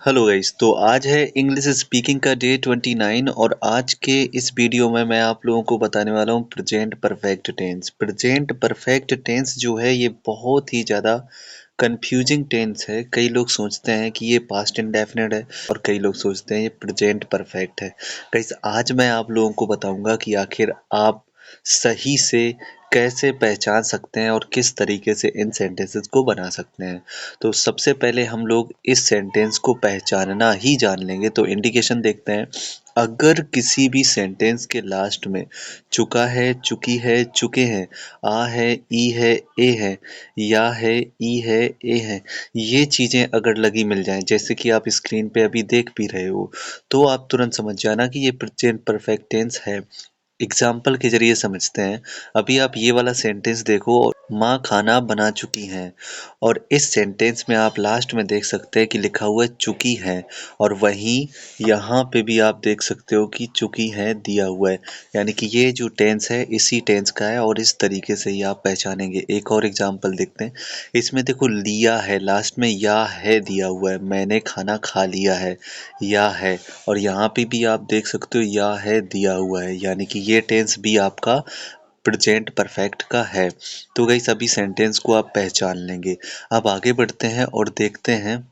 Hello guys. तो आज है इंग्लिश स्पीकिंग का डे 29 और आज के इस वीडियो में मैं आप लोगों को बताने वाला हूँ present perfect tense. Present perfect tense जो है ये बहुत ही ज़्यादा कंफ्यूजिंग टेंस है। कई लोग सोचते हैं कि ये पास्ट इंडेफिनिट है और कई लोग सोचते हैं ये प्रेजेंट परफेक्ट है। गाइस आज मैं आप लोगों को बताऊंगा कि आखिर आप सही से कैसे पहचान सकते हैं और किस तरीके से इन सेंटेंसेस को बना सकते हैं। तो सबसे पहले हम लोग इस सेंटेंस को पहचानना ही जान लेंगे। तो इंडिकेशन देखते हैं। अगर किसी भी सेंटेंस के लास्ट में चुका है, चुकी है, चुके हैं, आ है, ई है, ए है, या है, ई है, ए है, ये चीजें अगर लगी मिल जाएं, जैसे कि आप स्क्रीन पे अभी देख भी रहे हो, तो आप तुरंत समझ जाना कि ये प्रेजेंट परफेक्ट टेंस है। एग्जाम्पल के ज़रिए समझते हैं। अभी आप ये वाला सेंटेंस देखो, माँ खाना बना चुकी हैं, और इस सेंटेंस में आप लास्ट में देख सकते हैं कि लिखा हुआ है चुकी हैं, और वहीं यहाँ पे भी आप देख सकते हो कि चुकी हैं दिया हुआ है। यानी कि ये जो टेंस है इसी टेंस का है और इस तरीके से ही आप पहचानेंगे। एक और एग्जाम्पल देखते हैं। इसमें देखो लिया है, लास्ट में या है दिया हुआ है, मैंने खाना खा लिया है, या है, और यहाँ पे भी आप देख सकते हो या है दिया हुआ है, यानी कि ये टेंस भी आपका प्रेजेंट परफेक्ट का है। तो गाइस सभी सेंटेंस को आप पहचान लेंगे। अब आगे बढ़ते हैं और देखते हैं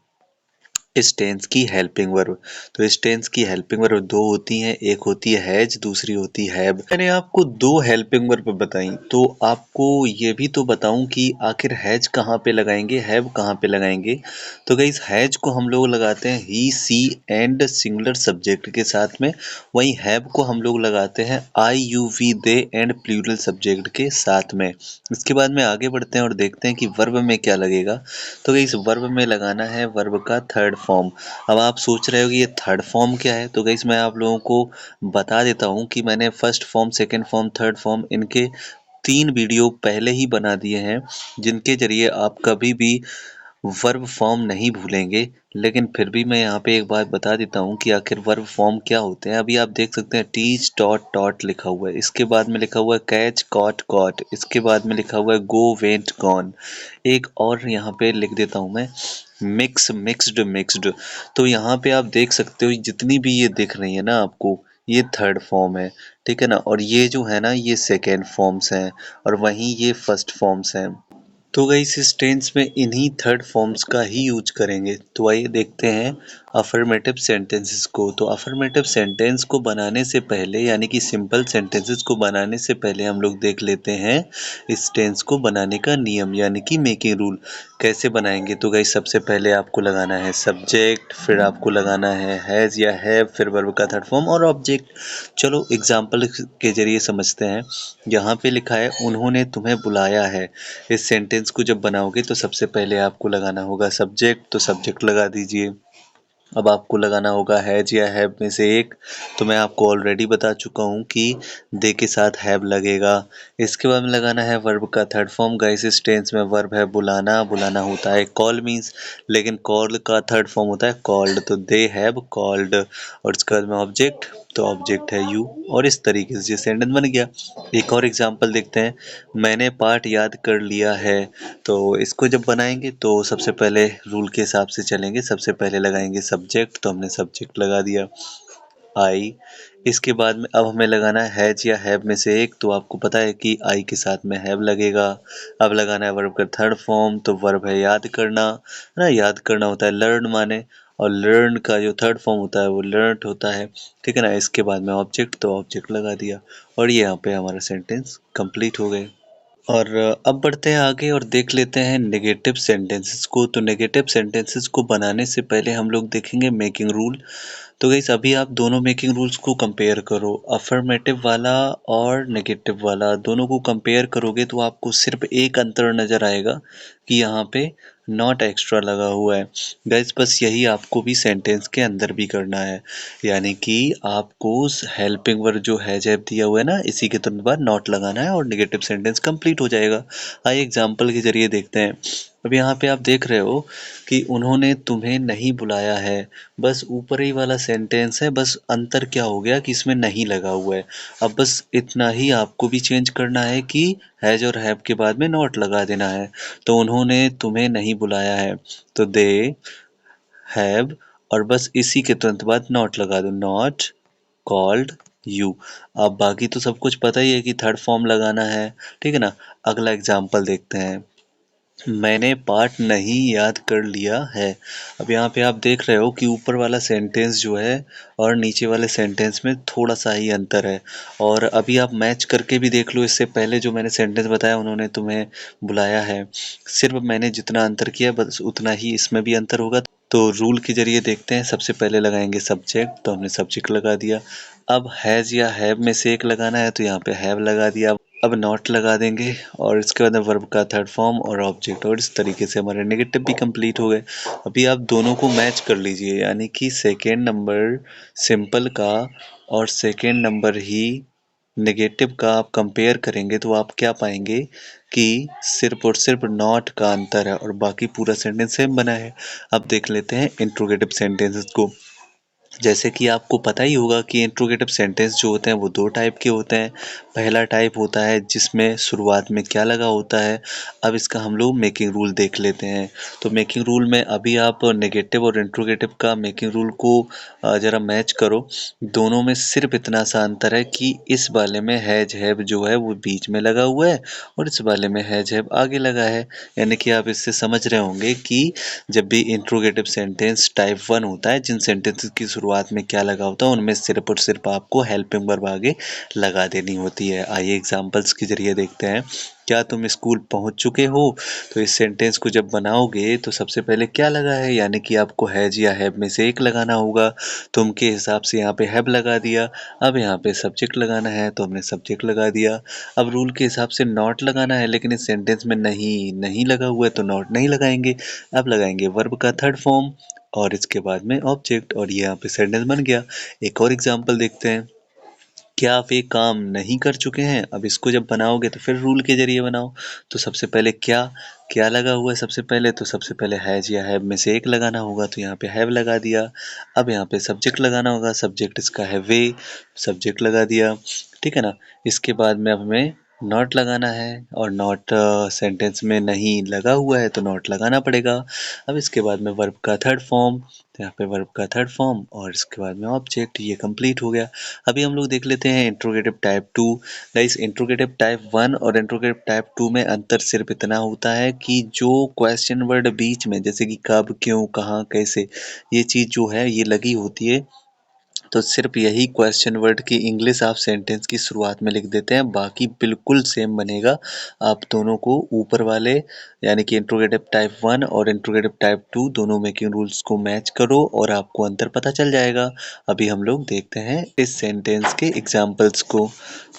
इस टेंस की हेल्पिंग वर्ब। तो इस टेंस की हेल्पिंग वर्ब दो होती हैं, एक होती है हैज, दूसरी होती है हैव। मैंने आपको दो हेल्पिंग वर्ब बताई, तो आपको ये भी तो बताऊं कि आखिर हैज कहाँ पे लगाएंगे, हैव कहाँ पे लगाएंगे। तो गाइस हैज को हम लोग लगाते हैं ही, सी एंड सिंगुलर सब्जेक्ट के साथ में। वहीं हैव को हम लोग लगाते हैं I, you, we, they and plural subject के साथ में। इसके बाद में आगे बढ़ते हैं और देखते हैं कि वर्ब में क्या लगेगा। तो गाइस वर्ब में लगाना है वर्ब का थर्ड फॉर्म। अब आप सोच रहे हो कि ये थर्ड फॉर्म क्या है, तो गाइस मैं आप लोगों को बता देता हूँ कि मैंने first form, second form, third form इनके 3 वीडियो पहले ही बना दिए हैं, जिनके ज़रिए आप कभी भी वर्ब फॉर्म नहीं भूलेंगे। लेकिन फिर भी मैं यहाँ पे एक बात बता देता हूँ कि आखिर वर्ब फॉर्म क्या होते हैं। अभी आप देख सकते हैं टीच, टॉट, टॉट लिखा हुआ है, इसके बाद में लिखा हुआ है कैच, कॉट, कॉट, इसके बाद में लिखा हुआ है गो, वेंट, गॉन। एक और यहाँ पे लिख देता हूँ मैं मिक्स, मिक्स्ड, मिक्स्ड। तो यहाँ पे आप देख सकते हो जितनी भी ये दिख रही है ना आपको, ये थर्ड फॉर्म है, ठीक है ना, और ये जो है ना ये सेकेंड फॉर्म्स हैं, और वहीं ये फर्स्ट फॉर्म्स हैं। तो गाइस इस टेंस में इन्हीं थर्ड फॉर्म्स का ही यूज करेंगे। तो आइए देखते हैं अफर्मेटिव सेंटेंसेस को। तो अफर्मेटिव सेंटेंस को बनाने से पहले, यानी कि सिंपल सेंटेंसेस को बनाने से पहले, हम लोग देख लेते हैं इस टेंस को बनाने का नियम, यानी कि मेकिंग रूल। कैसे बनाएंगे? तो गाइस सबसे पहले आपको लगाना है सब्जेक्ट, फिर आपको लगाना है हैज या हैव, फिर वर्ब का थर्ड फॉर्म और ऑब्जेक्ट। चलो एग्जाम्पल के जरिए समझते हैं। यहाँ पे लिखा है उन्होंने तुम्हें बुलाया है। इस सेंटेंस को जब बनाओगे तो सबसे पहले आपको लगाना होगा सब्जेक्ट, तो सब्जेक्ट लगा दीजिए। अब आपको लगाना होगा हैज या हैव में से एक, तो मैं आपको ऑलरेडी बता चुका हूँ कि दे के साथ हैव लगेगा। इसके बाद में लगाना है वर्ब का थर्ड फॉर्म। गाइस इस टेंस में वर्ब है बुलाना, बुलाना होता है कॉल मीन्स, लेकिन कॉल का थर्ड फॉर्म होता है कॉल्ड, तो दे हैव कॉल्ड। और इसके बाद में ऑब्जेक्ट, तो ऑब्जेक्ट है यू, और इस तरीके से ये सेंटेंस बन गया। एक और एग्जांपल देखते हैं। मैंने पाठ याद कर लिया है। तो इसको जब बनाएंगे तो सबसे पहले रूल के हिसाब से चलेंगे। सबसे पहले लगाएंगे सब्जेक्ट, तो हमने सब्जेक्ट लगा दिया आई। इसके बाद में अब हमें लगाना है हैज या हैव में से एक, तो आपको पता है कि आई के साथ में हैव लगेगा। अब लगाना है वर्ब का थर्ड फॉर्म, तो वर्ब है याद करना, है ना, याद करना होता है लर्न माने, और लर्न का जो थर्ड फॉर्म होता है वो लर्नड होता है, ठीक है ना। इसके बाद में ऑब्जेक्ट, तो ऑब्जेक्ट लगा दिया, और ये यहाँ पे हमारा सेंटेंस कंप्लीट हो गए। और अब बढ़ते हैं आगे और देख लेते हैं नेगेटिव सेंटेंसेस को। तो नेगेटिव सेंटेंसेस को बनाने से पहले हम लोग देखेंगे मेकिंग रूल। तो गाइस अभी आप दोनों मेकिंग रूल्स को कंपेयर करो, अफर्मेटिव वाला और नेगेटिव वाला, दोनों को कंपेयर करोगे तो आपको सिर्फ एक अंतर नज़र आएगा कि यहाँ पे नॉट एक्स्ट्रा लगा हुआ है। गाइस बस यही आपको भी सेंटेंस के अंदर भी करना है, यानी कि आपको हेल्पिंग वर्ब जो है जैब दिया हुआ है ना, इसी के तुरंत बाद नॉट लगाना है और नेगेटिव सेंटेंस कंप्लीट हो जाएगा। आइए एग्जाम्पल के जरिए देखते हैं। अब यहाँ पे आप देख रहे हो कि उन्होंने तुम्हें नहीं बुलाया है, बस ऊपर ही वाला सेंटेंस है, बस अंतर क्या हो गया कि इसमें नहीं लगा हुआ है। अब बस इतना ही आपको भी चेंज करना है कि हैज और हैव के बाद में नॉट लगा देना है। तो उन्होंने तुम्हें नहीं बुलाया है, तो दे हैव और बस इसी के तुरंत बाद नॉट लगा दो, नॉट कॉल्ड यू। अब बाकी तो सब कुछ पता ही है कि थर्ड फॉर्म लगाना है, ठीक है ना। अगला एग्जाम्पल देखते हैं, मैंने पाठ नहीं याद कर लिया है। अब यहाँ पे आप देख रहे हो कि ऊपर वाला सेंटेंस जो है और नीचे वाले सेंटेंस में थोड़ा सा ही अंतर है। और अभी आप मैच करके भी देख लो, इससे पहले जो मैंने सेंटेंस बताया उन्होंने तुम्हें बुलाया है, सिर्फ मैंने जितना अंतर किया बस उतना ही इसमें भी अंतर होगा। तो रूल के जरिए देखते हैं, सबसे पहले लगाएंगे सब्जेक्ट, तो हमने सब्जेक्ट लगा दिया। अब हैज़ या हैव में से एक लगाना है तो यहाँ पे हैव लगा दिया। अब नॉट लगा देंगे और इसके बाद वर्ब का थर्ड फॉर्म और ऑब्जेक्ट, और इस तरीके से हमारे नेगेटिव भी कंप्लीट हो गए। अभी आप दोनों को मैच कर लीजिए, यानी कि सेकेंड नंबर सिंपल का और सेकेंड नंबर ही नेगेटिव का आप कंपेयर करेंगे तो आप क्या पाएंगे कि सिर्फ और सिर्फ नॉट का अंतर है और बाकी पूरा सेंटेंस सेम बना है। अब देख लेते हैं इंट्रोगेटिव सेंटेंसेस को। जैसे कि आपको पता ही होगा कि इंट्रोगेटिव सेंटेंस जो होते हैं वो दो टाइप के होते हैं। पहला टाइप होता है जिसमें शुरुआत में क्या लगा होता है। अब इसका हम लोग मेकिंग रूल देख लेते हैं। तो मेकिंग रूल में अभी आप नेगेटिव और इंट्रोगेटिव का मेकिंग रूल को ज़रा मैच करो। दोनों में सिर्फ इतना सा अंतर है कि इस वाले में हैज हैव जो है वो बीच में लगा हुआ है और इस वाले में हैज हैव आगे लगा है। यानी कि आप इससे समझ रहे होंगे कि जब भी इंट्रोगेटिव सेंटेंस टाइप 1 होता है, जिन सेंटेंसेस की शुरुआत में क्या लगा होता है उनमें सिर्फ और सिर्फ आपको हेल्पिंग वर्ब आगे लगा देनी होती है। आइए एग्जांपल्स के जरिए देखते हैं। क्या तुम स्कूल पहुंच चुके हो? तो इस सेंटेंस को जब बनाओगे तो सबसे पहले क्या लगा है, यानी कि आपको हैज या हैव में से एक लगाना होगा। तुम के हिसाब से यहाँ पे हैव लगा दिया। अब यहाँ पे सब्जेक्ट लगाना है तो हमने सब्जेक्ट लगा दिया। अब रूल के हिसाब से नॉट लगाना है, लेकिन इस सेंटेंस में नहीं नहीं लगा हुआ है तो नॉट नहीं लगाएंगे। अब लगाएंगे वर्ब का थर्ड फॉर्म और इसके बाद में ऑब्जेक्ट, और ये यहाँ पे सेंटेंस बन गया। एक और एग्जांपल देखते हैं। क्या आप ये काम नहीं कर चुके हैं? अब इसको जब बनाओगे तो फिर रूल के जरिए बनाओ। तो सबसे पहले क्या क्या लगा हुआ है, सबसे पहले तो सबसे पहले हैज या हैव में से एक लगाना होगा तो यहाँ पे हैव लगा दिया। अब यहाँ पे सब्जेक्ट लगाना होगा, सब्जेक्ट इसका है वे, सब्जेक्ट लगा दिया, ठीक है ना। इसके बाद में अब हमें नॉट लगाना है और नॉट सेंटेंस में नहीं लगा हुआ है तो नॉट लगाना पड़ेगा। अब इसके बाद में वर्ब का थर्ड फॉर्म, तो यहाँ पे वर्ब का थर्ड फॉर्म और इसके बाद में ऑब्जेक्ट, ये कंप्लीट हो गया। अभी हम लोग देख लेते हैं interrogative type 2। Guys interrogative type 1 और इंट्रोगेटिव टाइप 2 में अंतर सिर्फ इतना होता है कि जो क्वेश्चन वर्ड बीच में, जैसे कि कब, क्यों, कहाँ, कैसे, ये चीज़ जो है ये लगी होती है, तो सिर्फ यही क्वेश्चन वर्ड की इंग्लिश आप सेंटेंस की शुरुआत में लिख देते हैं, बाकी बिल्कुल सेम बनेगा। आप दोनों को ऊपर वाले यानी कि इंट्रोगेटिव टाइप 1 और इंट्रोगेटिव टाइप 2 दोनों मेकिंग रूल्स को मैच करो और आपको अंतर पता चल जाएगा। अभी हम लोग देखते हैं इस सेंटेंस के एग्जाम्पल्स को।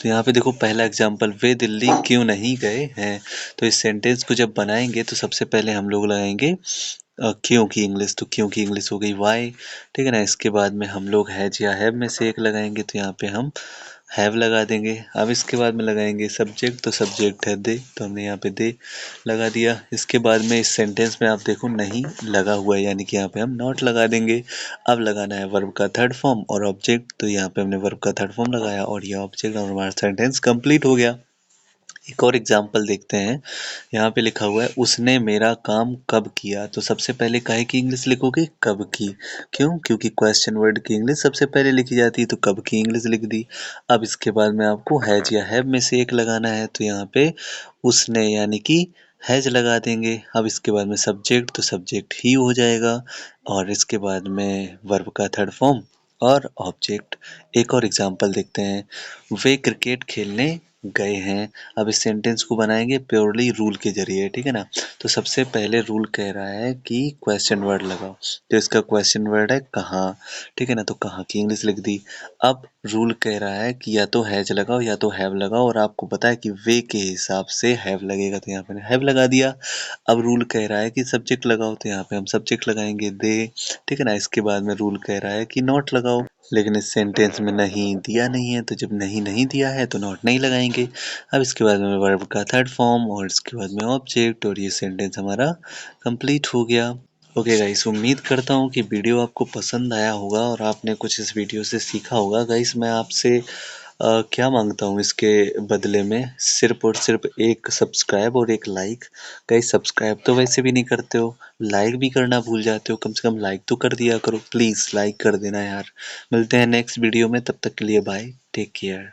तो यहाँ पे देखो पहला एग्जाम्पल, वे दिल्ली क्यों नहीं गए हैं। तो इस सेंटेंस को जब बनाएंगे तो सबसे पहले हम लोग लगाएंगे क्यों की इंग्लिश, तो क्यों की इंग्लिश हो गई वाई, ठीक है ना। इसके बाद में हम लोग हैज या हैव में से एक लगाएंगे तो यहाँ पे हम हैव लगा देंगे। अब इसके बाद में लगाएंगे सब्जेक्ट, तो सब्जेक्ट है दे, तो हमने यहाँ पे दे लगा दिया। इसके बाद में इस सेंटेंस में आप देखो नहीं लगा हुआ है, यानी कि यहाँ पे हम नॉट लगा देंगे। अब लगाना है वर्ब का थर्ड फॉर्म और ऑब्जेक्ट, तो यहाँ पे हमने वर्ब का थर्ड फॉर्म लगाया और ये ऑब्जेक्ट, और हमारा सेंटेंस कंप्लीट हो गया। एक और एग्जाम्पल देखते हैं। यहाँ पे लिखा हुआ है उसने मेरा काम कब किया। तो सबसे पहले काहे की इंग्लिश लिखोगे, कब की। क्यों? क्योंकि क्वेश्चन वर्ड की इंग्लिश सबसे पहले लिखी जाती है, तो कब की इंग्लिश लिख दी। अब इसके बाद में आपको हैज या हैव में से एक लगाना है, तो यहाँ पे उसने यानी कि हैज लगा देंगे। अब इसके बाद में सब्जेक्ट, तो सब्जेक्ट ही हो जाएगा और इसके बाद में वर्ब का थर्ड फॉर्म और ऑब्जेक्ट। एक और एग्जाम्पल देखते हैं, वे क्रिकेट खेलने गए हैं। अब इस सेंटेंस को बनाएंगे प्योरली रूल के जरिए, ठीक है ना। तो सबसे पहले रूल कह रहा है कि क्वेश्चन वर्ड लगाओ, तो इसका क्वेश्चन वर्ड है कहाँ, ठीक है ना, तो कहाँ की इंग्लिश लिख दी। अब रूल कह रहा है कि या तो हैज लगाओ या तो हैव लगाओ, और आपको पता है कि वे के हिसाब से हैव लगेगा, तो यहाँ पे हैव लगा दिया। अब रूल कह रहा है कि सब्जेक्ट लगाओ, तो यहाँ पे हम सब्जेक्ट लगाएंगे दे, ठीक है ना। इसके बाद में रूल कह रहा है कि नॉट लगाओ, लेकिन इस सेंटेंस में नहीं दिया नहीं है, तो जब नहीं नहीं दिया है तो नॉट नहीं लगाएंगे। अब इसके बाद में वर्ब का थर्ड फॉर्म और इसके बाद में ऑब्जेक्ट, और ये सेंटेंस हमारा कंप्लीट हो गया। ओके गाइस, उम्मीद करता हूँ कि वीडियो आपको पसंद आया होगा और आपने कुछ इस वीडियो से सीखा होगा। गाइस मैं आपसे क्या माँगता हूँ इसके बदले में? सिर्फ़ और सिर्फ़ 1 सब्सक्राइब और 1 लाइक। गाइस सब्सक्राइब तो वैसे भी नहीं करते हो, लाइक भी करना भूल जाते हो, कम से कम लाइक तो कर दिया करो। प्लीज़ लाइक कर देना यार। मिलते हैं नेक्स्ट वीडियो में, तब तक के लिए बाय, टेक केयर।